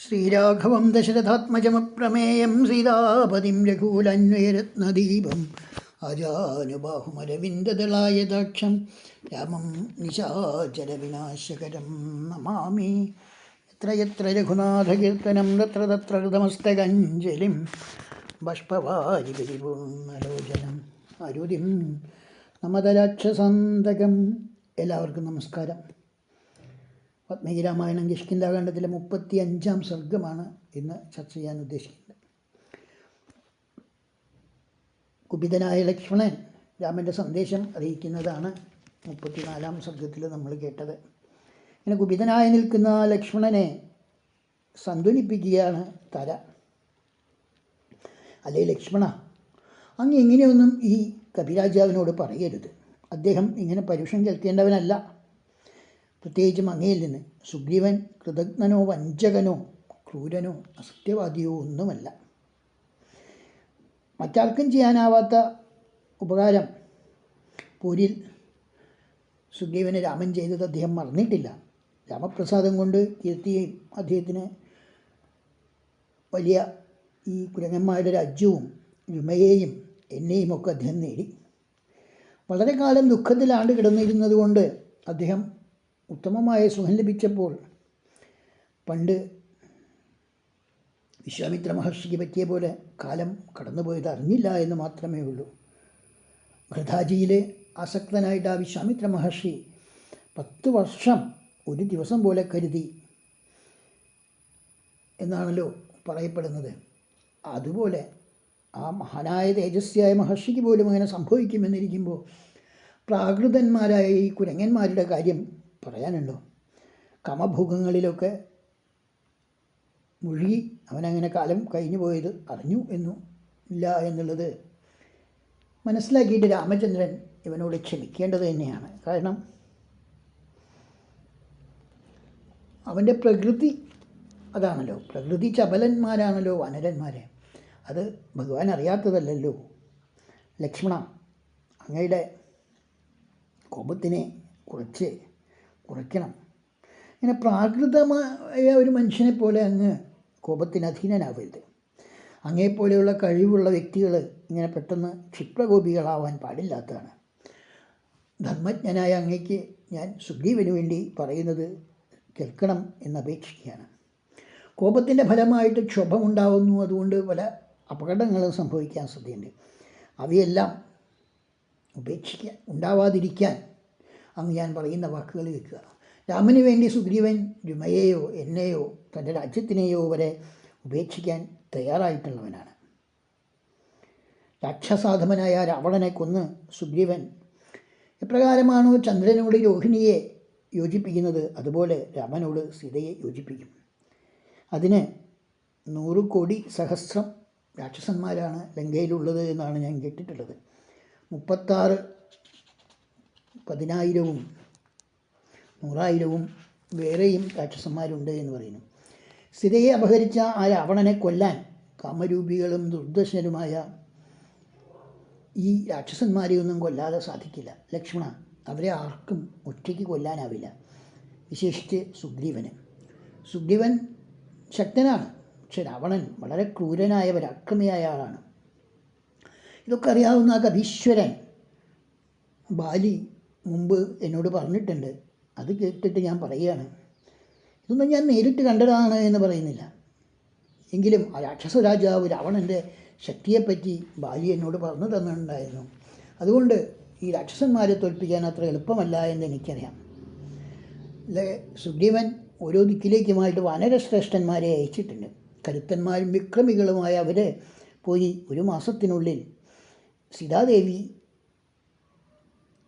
ശ്രീരാഘവം ദശരഥാത്മജമപ്രമേയം സീതാപതിം രഘൂലന്വയരത്നദീപം ആജാനുബാഹുമരവിന്ദദളായതാക്ഷം രാമം നിശാചരവിനാശകരം നമാമി. യത്ര യത്ര രഘുനാഥകീർത്തനം തത്ര തത്ര ഹൃതമസ്തകഞ്ജലിം ബാഷ്പവാരി പരിപൂർണലോചനം അരുതിം നമതരാക്ഷസാന്തകം. എല്ലാവർക്കും നമസ്കാരം. വാൽമീകി രാമായണം കിഷ്കിന്ധാകാണ്ഡത്തിലെ 35-ാം സർഗമാണ് ഇന്ന് ചർച്ച ചെയ്യാൻ ഉദ്ദേശിക്കുന്നത്. കുപിതനായ ലക്ഷ്മണൻ രാമൻ്റെ സന്ദേശം അറിയിക്കുന്നതാണ് 34-ാം സർഗത്തിൽ നമ്മൾ കേട്ടത്. ഇങ്ങനെ കുപിതനായി നിൽക്കുന്ന ലക്ഷ്മണനെ സന്തുലിപ്പിക്കുകയാണ് തര. അല്ലേ ലക്ഷ്മണ, അങ്ങ് ഇങ്ങനെയൊന്നും ഈ കപിരാജാവിനോട് പറയരുത്. അദ്ദേഹം ഇങ്ങനെ പരുഷം കേൾക്കേണ്ടവനല്ല. പ്രത്യേകിച്ചും അങ്ങയിൽ നിന്ന്. സുഗ്രീവൻ കൃതജ്ഞനോ വഞ്ചകനോ ക്രൂരനോ അസത്യവാദിയോ ഒന്നുമല്ല. മറ്റാർക്കും ചെയ്യാനാവാത്ത ഉപകാരം പോരിൽ സുഗ്രീവന് രാമൻ ചെയ്തത് അദ്ദേഹം മറന്നിട്ടില്ല. രാമപ്രസാദം കൊണ്ട് കീർത്തിയെയും അദ്ദേഹത്തിന് വലിയ ഈ കുരങ്ങന്മാരുടെ രാജ്യവും രുമയെയും എന്നെയും ഒക്കെ അദ്ദേഹം നേടി. വളരെ കാലം ദുഃഖത്തിലാണ്ട് കിടന്നിരുന്നത് കൊണ്ട് അദ്ദേഹം ഉത്തമമായ സുഖം ലഭിച്ചപ്പോൾ പണ്ട് വിശ്വാമിത്ര മഹർഷിക്ക് പറ്റിയ പോലെ കാലം കടന്നുപോയത് അറിഞ്ഞില്ല എന്ന് മാത്രമേ ഉള്ളൂ. ഘൃതാജിയിൽ ആസക്തനായിട്ട് ആ വിശ്വാമിത്ര മഹർഷി 10 വർഷം ഒരു ദിവസം പോലെ കരുതി എന്നാണല്ലോ പറയപ്പെടുന്നത്. അതുപോലെ ആ മഹാനായ തേജസ്വിയായ മഹർഷിക്ക് പോലും അങ്ങനെ സംഭവിക്കുമെന്നിരിക്കുമ്പോൾ പ്രാകൃതന്മാരായ ഈ കുരങ്ങന്മാരുടെ കാര്യം പറയാനുണ്ടോ? കാമഭോഗങ്ങളിലൊക്കെ മുഴുകി അവനങ്ങനെ കാലം കഴിഞ്ഞു പോയത് അറിഞ്ഞു എന്നും ഇല്ല എന്നുള്ളത് മനസ്സിലാക്കിയിട്ട് രാമചന്ദ്രൻ ഇവനോട് ക്ഷമിക്കേണ്ടത് തന്നെയാണ്. കാരണം അവൻ്റെ പ്രകൃതി അതാണല്ലോ. പ്രകൃതി ചപലന്മാരാണല്ലോ വാനരന്മാരെ. അത് ഭഗവാൻ അറിയാത്തതല്ലല്ലോ. ലക്ഷ്മണ, അങ്ങയുടെ കോപത്തിനെ കുറയ്ക്കണം. ഇങ്ങനെ പ്രാകൃതമായ ഒരു മനുഷ്യനെ പോലെ അങ്ങ് കോപത്തിന് അധീനനാവരുത്. അങ്ങേപ്പോലെയുള്ള കഴിവുള്ള വ്യക്തികൾ ഇങ്ങനെ പെട്ടെന്ന് ക്ഷിപ്രകോപികളാവാൻ പാടില്ലാത്തതാണ്. ധർമ്മജ്ഞനായ അങ്ങയ്ക്ക് ഞാൻ സുഗ്രീവന് വേണ്ടി പറയുന്നത് കേൾക്കണം എന്നപേക്ഷിക്കുകയാണ്. കോപത്തിൻ്റെ ഫലമായിട്ട് ക്ഷോഭമുണ്ടാവുന്നു. അതുകൊണ്ട് പല അപകടങ്ങളും സംഭവിക്കാൻ സാധ്യതയുണ്ട്. അവയെല്ലാം ഉണ്ടാവാതിരിക്കാൻ അങ്ങ് ഞാൻ പറയുന്ന വാക്കുകൾ കേൾക്കുക. രാമന് വേണ്ടി സുഗ്രീവൻ രുമയെയോ എന്നെയോ തൻ്റെ രാജ്യത്തിനെയോ വരെ ഉപേക്ഷിക്കാൻ തയ്യാറായിട്ടുള്ളവനാണ്. രാക്ഷസാധമനായ രാവണനെ കൊന്ന് സുഗ്രീവൻ എപ്രകാരമാണോ ചന്ദ്രനോട് രോഹിണിയെ യോജിപ്പിക്കുന്നത്, അതുപോലെ രാമനോട് സീതയെ യോജിപ്പിക്കും. അതിന് 100 കോടി സഹസ്രം രാക്ഷസന്മാരാണ് ലങ്കയിലുള്ളത് എന്നാണ് ഞാൻ കേട്ടിട്ടുള്ളത്. 36 10,000-ഉം 100,000-ഉം വേറെയും രാക്ഷസന്മാരുണ്ട് എന്ന് പറയുന്നു. സീതയെ അപഹരിച്ച ആ രാവണനെ കൊല്ലാൻ കാമരൂപികളും ദുർദശരുമായ ഈ രാക്ഷസന്മാരെയൊന്നും കൊല്ലാതെ സാധിക്കില്ല ലക്ഷ്മണ. അവരെ ആർക്കും ഒറ്റയ്ക്ക് കൊല്ലാനാവില്ല, വിശേഷിച്ച് സുഗ്രീവന്. സുഗ്രീവൻ ശക്തനാണ്, പക്ഷെ രാവണൻ വളരെ ക്രൂരനായ പരാക്രമിയായ ആളാണ്. ഇതൊക്കെ അറിയാവുന്ന ആ കപീശ്വരൻ ബാലി മുമ്പ് എന്നോട് പറഞ്ഞിട്ടുണ്ട്. അത് കേട്ടിട്ട് ഞാൻ പറയുകയാണ്. ഇതൊന്നും ഞാൻ നേരിട്ട് കണ്ടതാണ് എന്ന് പറയുന്നില്ല. എങ്കിലും ആ രാക്ഷസ രാജാവ് രാവണൻ്റെ ശക്തിയെപ്പറ്റി ബാലി എന്നോട് പറഞ്ഞു തന്നിട്ടുണ്ടായിരുന്നു. അതുകൊണ്ട് ഈ രാക്ഷസന്മാരെ തോൽപ്പിക്കാൻ അത്ര എളുപ്പമല്ല എന്ന് എനിക്കറിയാം. സുഗ്രീവൻ ഓരോ ദിക്കിലേക്കുമായിട്ട് വാനരശ്രേഷ്ഠന്മാരെ അയച്ചിട്ടുണ്ട്. കരുത്തന്മാരും വിക്രമികളുമായ അവരെ പോയി 1 മാസത്തിനുള്ളിൽ സീതാദേവി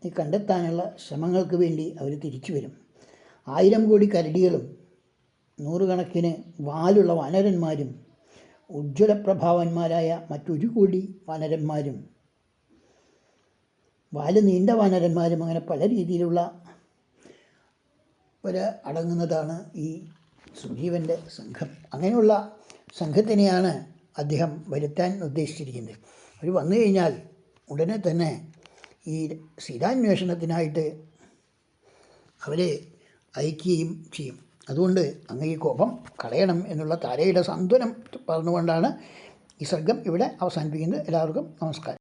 കണ്ടെത്താനുള്ള ശ്രമങ്ങൾക്ക് വേണ്ടി അവർ തിരിച്ചു വരും. 1000 കോടി കരടികളും 100 കണക്കിന് വാലുള്ള വാനരന്മാരും ഉജ്ജ്വലപ്രഭാവന്മാരായ മറ്റൊരു കോടി വാനരന്മാരും വാല് നീണ്ട വാനരന്മാരും അങ്ങനെ പല രീതിയിലുള്ള അടങ്ങുന്നതാണ് ഈ സുഗ്രീവൻ്റെ സംഘം. അങ്ങനെയുള്ള സംഘത്തിനെയാണ് അദ്ദേഹം വരുത്താൻ ഉദ്ദേശിച്ചിരിക്കുന്നത്. അവർ വന്നു കഴിഞ്ഞാൽ ഉടനെ തന്നെ ഈ സീതാന്വേഷണത്തിനായിട്ട് അവരെ അയക്കുകയും ചെയ്യും. അതുകൊണ്ട് അങ്ങ് ഈ കോപം കളയണം എന്നുള്ള താരയുടെ സാന്ത്വനം പറഞ്ഞുകൊണ്ടാണ് ഈ സർഗം ഇവിടെ അവസാനിപ്പിക്കുന്നത്. എല്ലാവർക്കും നമസ്കാരം.